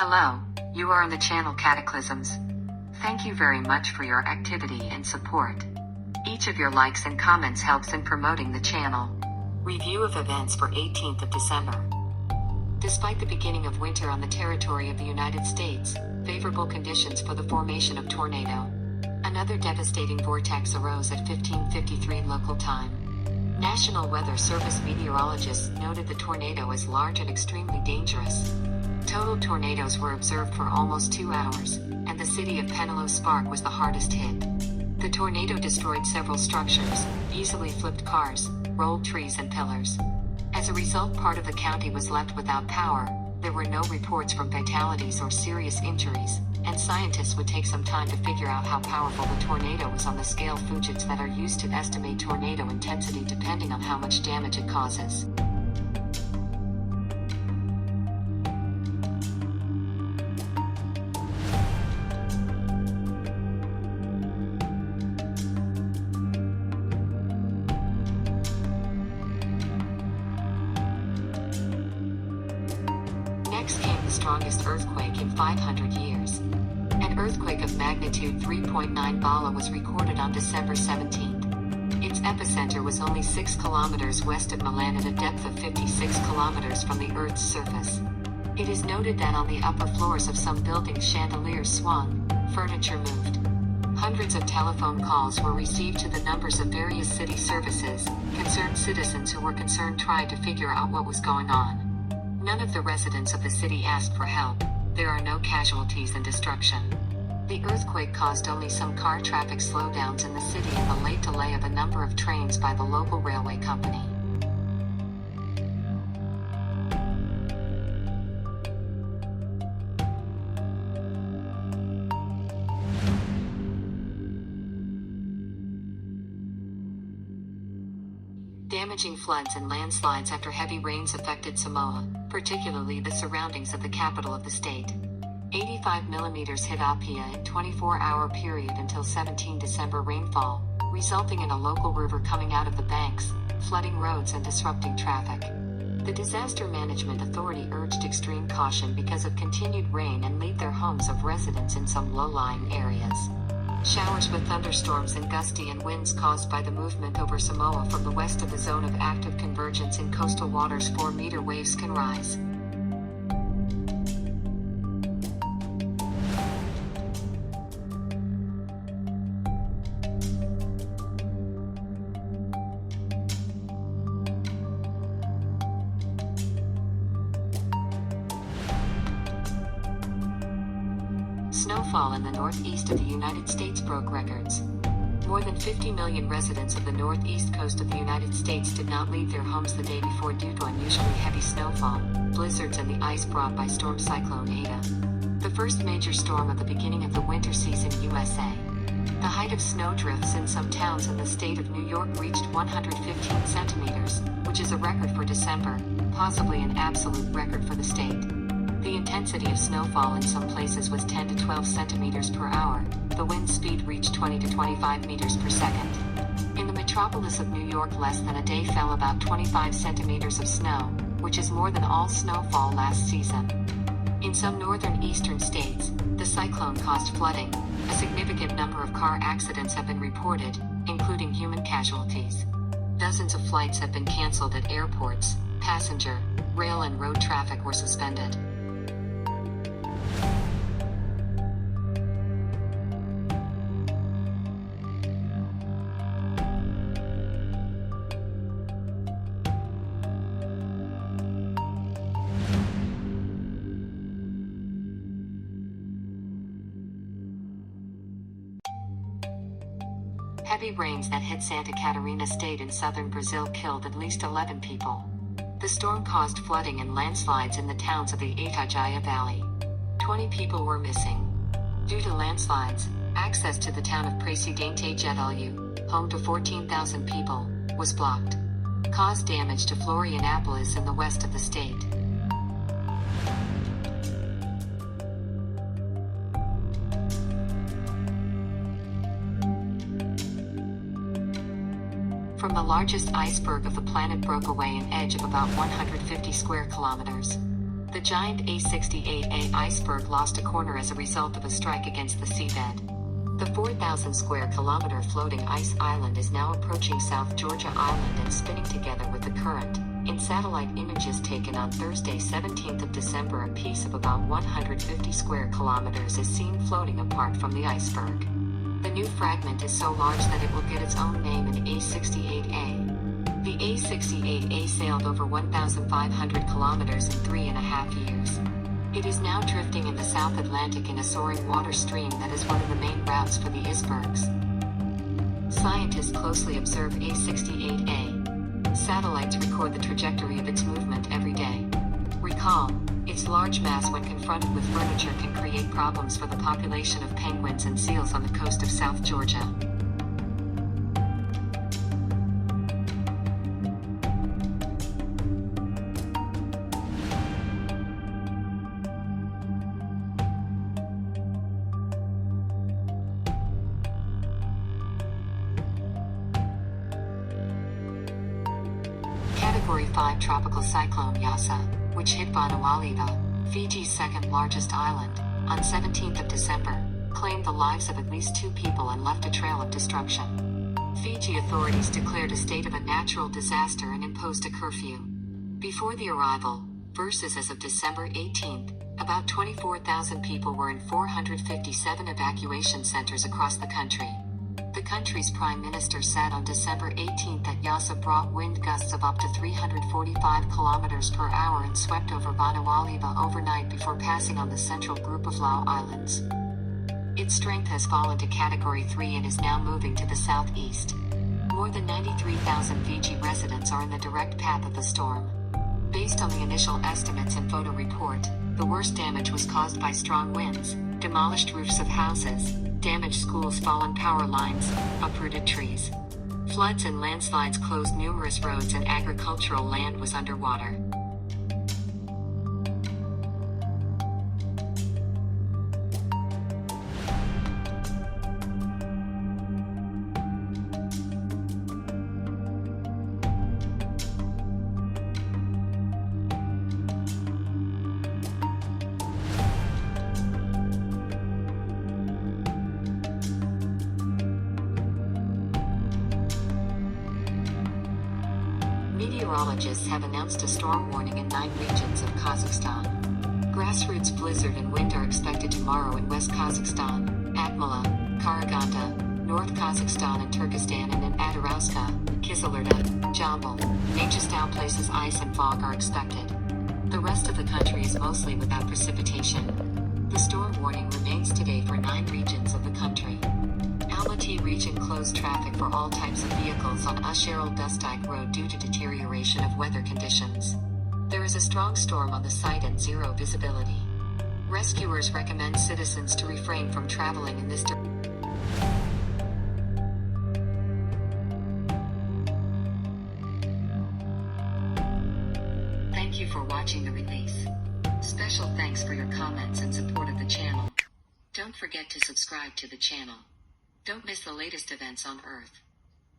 Hello, you are on the channel Cataclysms. Thank you very much for your activity and support. Each of your likes and comments helps in promoting the channel. Review of events for 18th of December. Despite the beginning of winter on the territory of the United States, favorable conditions for the formation of tornado. Another devastating vortex arose at 15:53 local time. National Weather Service meteorologists noted the tornado as large and extremely dangerous. Total tornadoes were observed for almost 2 hours, and the city of Penelos Spark was the hardest hit. The tornado destroyed several structures, easily flipped cars, rolled trees and pillars. As a result, part of the county was left without power. There were no reports from fatalities or serious injuries, and scientists would take some time to figure out how powerful the tornado was on the scale Fugits that are used to estimate tornado intensity depending on how much damage it causes. Next came the strongest earthquake in 500 years. An earthquake of magnitude 3.9 Bala was recorded on December 17th. Its epicenter was only 6 kilometers west of Milan at a depth of 56 kilometers from the Earth's surface. It is noted that on the upper floors of some buildings chandeliers swung, furniture moved. Hundreds of telephone calls were received to the numbers of various city services. Concerned citizens who were concerned tried to figure out what was going on. None of the residents of the city asked for help. There are no casualties and destruction. The earthquake caused only some car traffic slowdowns in the city and the late delay of a number of trains by the local railway company. Damaging floods and landslides after heavy rains affected Samoa, particularly the surroundings of the capital of the state. 85 millimeters hit Apia in 24-hour period until 17 December rainfall, resulting in a local river coming out of the banks, flooding roads and disrupting traffic. The Disaster Management Authority urged extreme caution because of continued rain and leave their homes of residents in some low-lying areas. Showers with thunderstorms and gusty and winds caused by the movement over Samoa from the west of the zone of active convergence in coastal waters. 4-meter waves can rise. Snowfall in the northeast of the United States broke records. More than 50 million residents of the northeast coast of the United States did not leave their homes the day before due to unusually heavy snowfall, blizzards and the ice brought by storm cyclone Ada. The first major storm of the beginning of the winter season USA. The height of snowdrifts in some towns in the state of New York reached 115 centimeters, which is a record for December, possibly an absolute record for the state. The intensity of snowfall in some places was 10 to 12 centimeters per hour. The wind speed reached 20 to 25 meters per second. In the metropolis of New York, less than a day fell about 25 centimeters of snow, which is more than all snowfall last season. In some northern eastern states, the cyclone caused flooding. A significant number of car accidents have been reported, including human casualties. Dozens of flights have been canceled at airports. Passenger, rail and road traffic were suspended. Heavy rains that hit Santa Catarina state in southern Brazil killed at least 11 people. The storm caused flooding and landslides in the towns of the Itajaya Valley. 20 people were missing. Due to landslides, access to the town of Presidente Getulio, home to 14,000 people, was blocked. Caused damage to Florianopolis in the west of the state. From the largest iceberg of the planet broke away an edge of about 150 square kilometers. The giant A68A iceberg lost a corner as a result of a strike against the seabed. The 4,000 square kilometer floating ice island is now approaching South Georgia Island and spinning together with the current. In satellite images taken on Thursday 17th of December, a piece of about 150 square kilometers is seen floating apart from the iceberg. The new fragment is so large that it will get its own name in A68A. The A68A sailed over 1,500 kilometers in 3.5 years. It is now drifting in the South Atlantic in a soaring water stream that is one of the main routes for the icebergs. Scientists closely observe A68A. Satellites record the trajectory of its movement every day. Recall, its large mass when confronted with furniture can create problems for the population of penguins and seals on the coast of South Georgia. Category 5 tropical cyclone Yasa, which hit Vanuatu, Fiji's second largest island, on 17th of December, claimed the lives of at least 2 people and left a trail of destruction. Fiji authorities declared a state of a natural disaster and imposed a curfew. Before the arrival, versus as of December 18th, about 24,000 people were in 457 evacuation centers across the country. The country's prime minister said on December 18 that Yasa brought wind gusts of up to 345 kilometers per hour and swept over Vanuatu overnight before passing on the central group of Lau Islands. Its strength has fallen to Category 3 and is now moving to the southeast. More than 93,000 Fiji residents are in the direct path of the storm. Based on the initial estimates and photo report, the worst damage was caused by strong winds, demolished roofs of houses, damaged schools, fallen power lines, uprooted trees. Floods and landslides closed numerous roads and agricultural land was underwater. Meteorologists have announced a storm warning in 9 regions of Kazakhstan. Grassroots blizzard and wind are expected tomorrow in West Kazakhstan, Akmala, Karaganda, North Kazakhstan and Turkestan, and in Adirauska, Kizilurda, Jambal, Nachistau places ice and fog are expected. The rest of the country is mostly without precipitation. The storm warning remains today for 9 regions of the country. Almaty region closed traffic for all types of vehicles on Usheril Dustike Road due to deterioration of weather conditions. There is a strong storm on the site and zero visibility. Rescuers recommend citizens to refrain from traveling in this direction. Thank you for watching the release. Special thanks for your comments and support of the channel. Don't forget to subscribe to the channel. Don't miss the latest events on Earth.